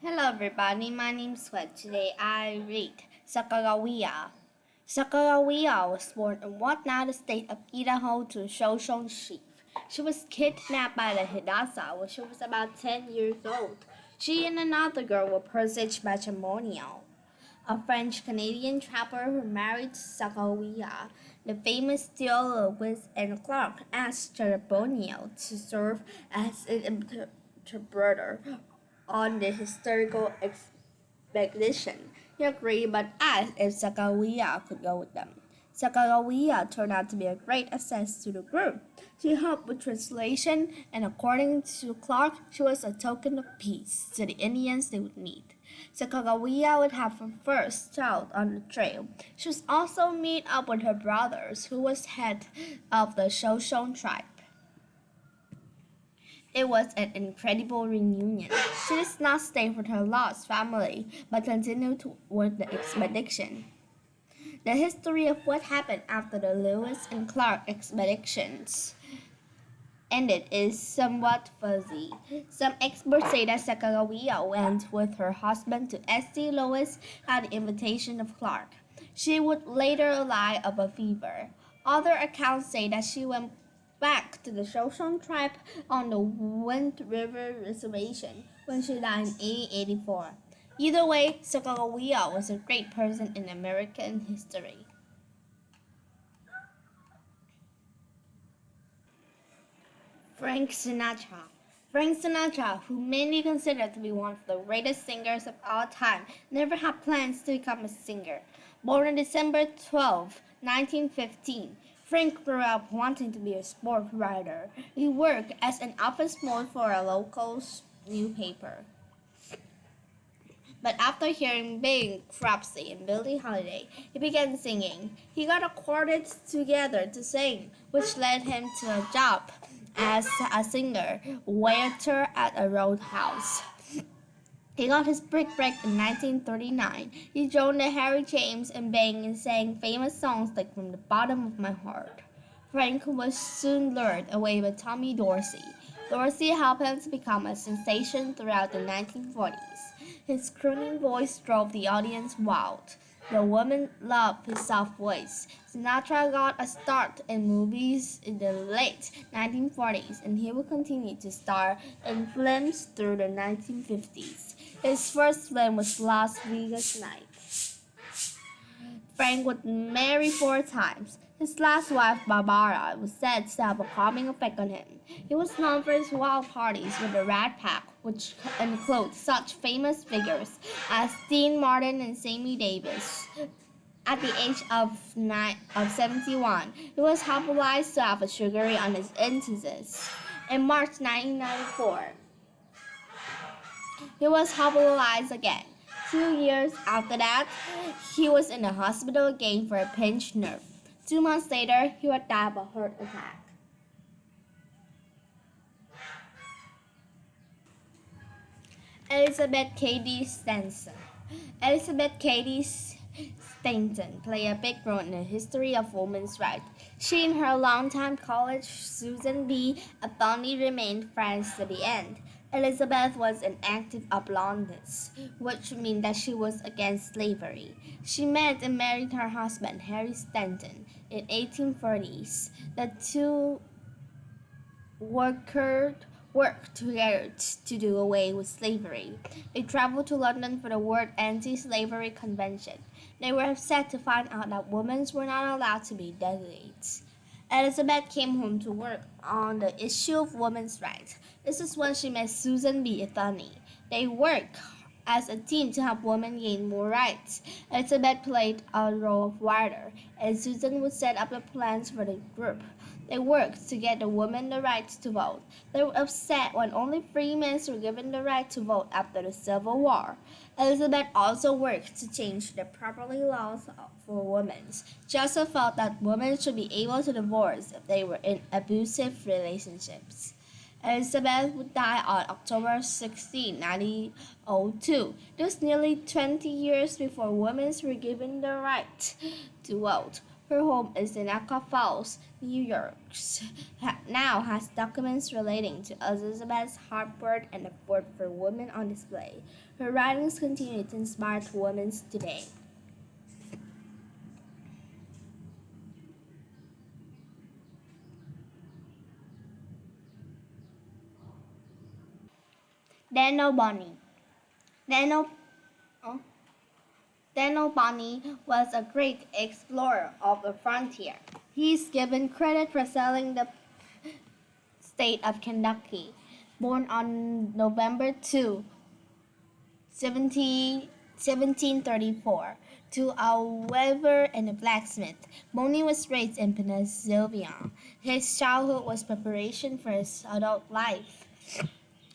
Hello everybody, my name's Sweat. Today I read Sacagawea. Sacagawea was born in what now the state of Idaho to Shoshone chief. She was kidnapped by the Hidatsa when she was about 10 years old. She and another girl were pursued matrimonial. A French-Canadian trapper who married Sacagawea, the famous Theodore Lewis and Clark asked Charbonnier to serve as an interpreter on the historical expedition. He agreed but asked if Sacagawea could go with them. Sacagawea turned out to be a great asset to the group. She helped with translation, and according to Clark, she was a token of peace to the Indians they would meet. Sacagawea would have her first child on the trail. She was also meet up with her brothers, who was head of the Shoshone tribe. It was an incredible reunion. She did not stay with her lost family, but continued with the expedition. The history of what happened after the Lewis and Clark expeditions ended is somewhat fuzzy. Some experts say that Sacagawea went with her husband to St. Louis at the invitation of Clark. She would later die of a fever. Other accounts say that she went back to the Shoshone tribe on the Wind River Reservation when she died in 1884. Either way, Sacagawea was a great person in American history. Frank Sinatra. Frank Sinatra, who many consider to be one of the greatest singers of all time, never had plans to become a singer. Born on December 12, 1915, Frank grew up wanting to be a sport writer. He worked as an office boy for a local newspaper. But after hearing Bing Crosby and Billie Holiday, he began singing. He got a quartet together to sing, which led him to a job as a singer, waiter at a roadhouse. He got his big break in 1939. He joined the Harry James and Bing and sang famous songs like From the Bottom of My Heart. Frank was soon lured away by Tommy Dorsey. Dorsey helped him to become a sensation throughout the 1940s. His crooning voice drove the audience wild. The women loved his soft voice. Sinatra got a start in movies in the late 1940s, and he would continue to star in films through the 1950s. His first film was Las Vegas Nights. Frank would marry 4 times. His last wife, Barbara, was said to have a calming effect on him. He was known for his wild parties with the Rat Pack, which include such famous figures as Dean Martin and Sammy Davis. At the age of 71, he was hospitalized to have a surgery on his intestines. In March 1994, he was hospitalized again. 2 years after that, he was in the hospital again for a pinched nerve. 2 months later, he would die of a heart attack. Elizabeth Cady Stanton. Elizabeth Cady Stanton played a big role in the history of women's rights. She and her longtime colleague Susan B. Anthony remained friends to the end. Elizabeth was an active abolitionist, which meant that she was against slavery. She met and married her husband, Harry Stanton, in 1840s. The two worked together to do away with slavery. They traveled to London for the World Anti-Slavery Convention. They were upset to find out that women were not allowed to be delegates. Elizabeth came home to work on the issue of women's rights. This is when she met Susan B. Anthony. They worked as a team to help women gain more rights. Elizabeth played a role of writer, and Susan would set up the plans for the group. They worked to get the women the right to vote. They were upset when only free men were given the right to vote after the Civil War. Elizabeth also worked to change the property laws for women. She also felt that women should be able to divorce if they were in abusive relationships. Elizabeth would die on October 16, 1902. This was nearly 20 years before women were given the right to vote. Her home is in Aqua Falls, New York now has documents relating to Elizabeth Hartford and the Ford for Women on display. Her writings continue to inspire women today. Daniel Bonney. Daniel, oh, Daniel Bonney was a great explorer of the frontier. He is given credit for sailing the state of Kentucky. Born on November 2, 1734, to a weaver and a blacksmith. Bonney was raised in Pennsylvania. His childhood was preparation for his adult life.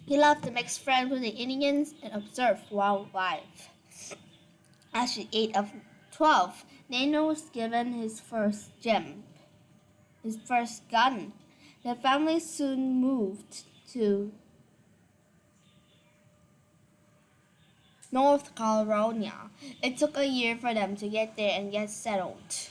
He loved to make friends with the Indians and observe wildlife. At the age of 12, Daniel was given his first gun. The family soon moved to North Carolina. It took a year for them to get there and get settled.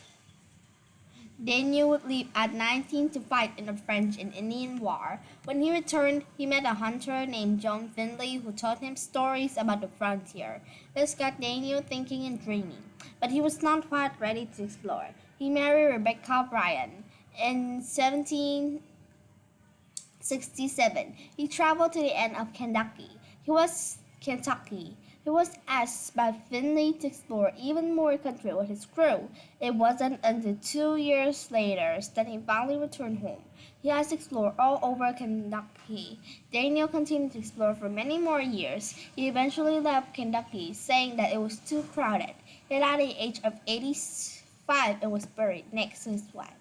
Daniel would leave at 19 to fight in the French and Indian War. When he returned, he met a hunter named John Findlay who told him stories about the frontier. This got Daniel thinking and dreaming, but he was not quite ready to explore. He married Rebecca Bryan. In 1767, he traveled to the end of Kentucky. He was asked by Finley to explore even more country with his crew. It wasn't until 2 years later that he finally returned home. He has explored all over Kentucky. Daniel continued to explore for many more years. He eventually left Kentucky, saying that it was too crowded. He died at the age of 85 and was buried next to his wife.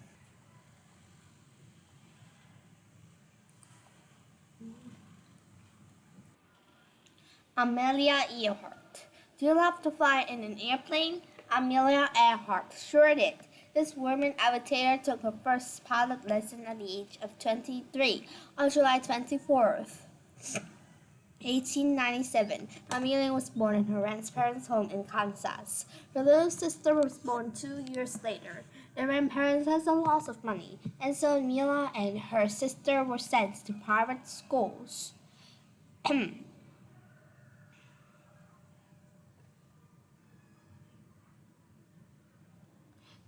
Amelia Earhart. Do you love to fly in an airplane? Amelia Earhart sure did. This woman aviator took her first pilot lesson at the age of 23 on July 24th, 1897. Amelia was born in her grandparents' home in Kansas. Her little sister was born 2 years later. Their grandparents had a loss of money, and so Amelia and her sister were sent to private schools.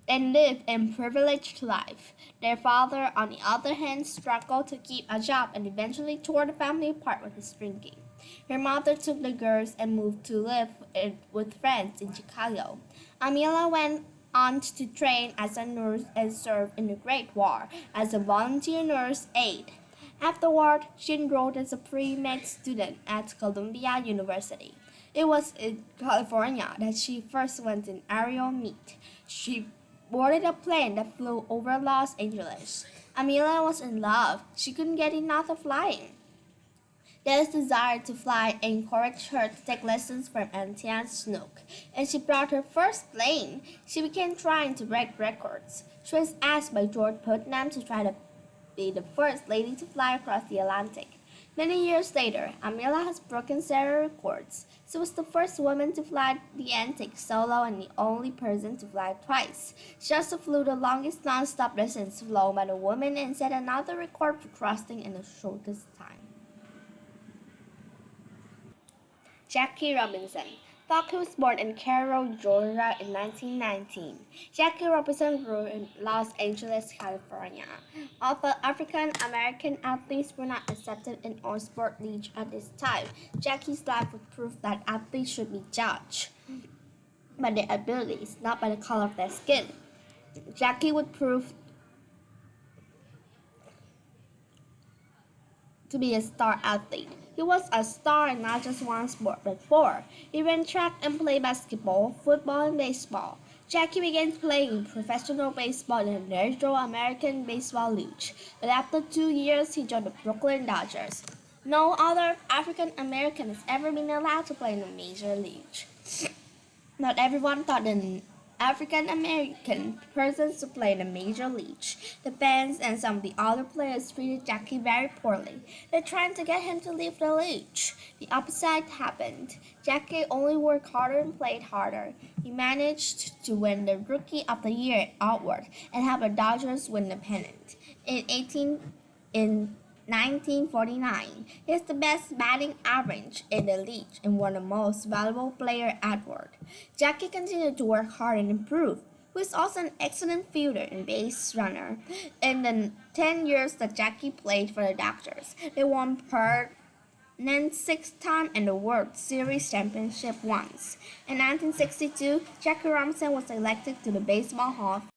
And lived a privileged life. Their father, on the other hand, struggled to keep a job and eventually tore the family apart with his drinking. Her mother took the girls and moved to live with friends in Chicago. Amelia went on to train as a nurse and served in the Great War as a volunteer nurse aide. Afterward, she enrolled as a pre-med student at Columbia University. It was in California that she first went in aerial meet. She boarded a plane that flew over Los Angeles. Amelia was in love. She couldn't get enough of flying. This desire to fly encouraged her to take lessons from Antia Snook, and she brought her first plane. She began trying to break records. She was asked by George Putnam to try to be the first lady to fly across the Atlantic. Many years later, Amelia has broken several records. She was the first woman to fly the Antique solo and the only person to fly twice. She also flew the longest non-stop distance flown by a woman and set another record for thrusting in the shortest time. Jackie Robinson. Falk was born in Cairo, Georgia in 1919. Jackie Robinson grew in Los Angeles, California. Although African American athletes were not accepted in all sport leagues at this time, Jackie's life would prove that athletes should be judged by their abilities, not by the color of their skin. Jackie would prove to be a star athlete. He was a star in not just one sport but four. He ran track and played basketball, football, and baseball. Jackie began playing professional baseball in the National American Baseball League, but after 2 years he joined the Brooklyn Dodgers. No other African American has ever been allowed to play in the major league. Not everyone thought an African American person to play in the major league. The fans and some of the other players treated Jackie very poorly. They tried to get him to leave the league. The opposite happened. Jackie only worked harder and played harder. He managed to win the Rookie of the Year award and help the Dodgers win the pennant. in 1949. He has the best batting average in the league and won the most valuable player award. Jackie continued to work hard and improve. He was also an excellent fielder and base runner. In the 10 years that Jackie played for the Dodgers, they won permanent six-time and the World Series championship once. In 1962, Jackie Robinson was elected to the Baseball Hall of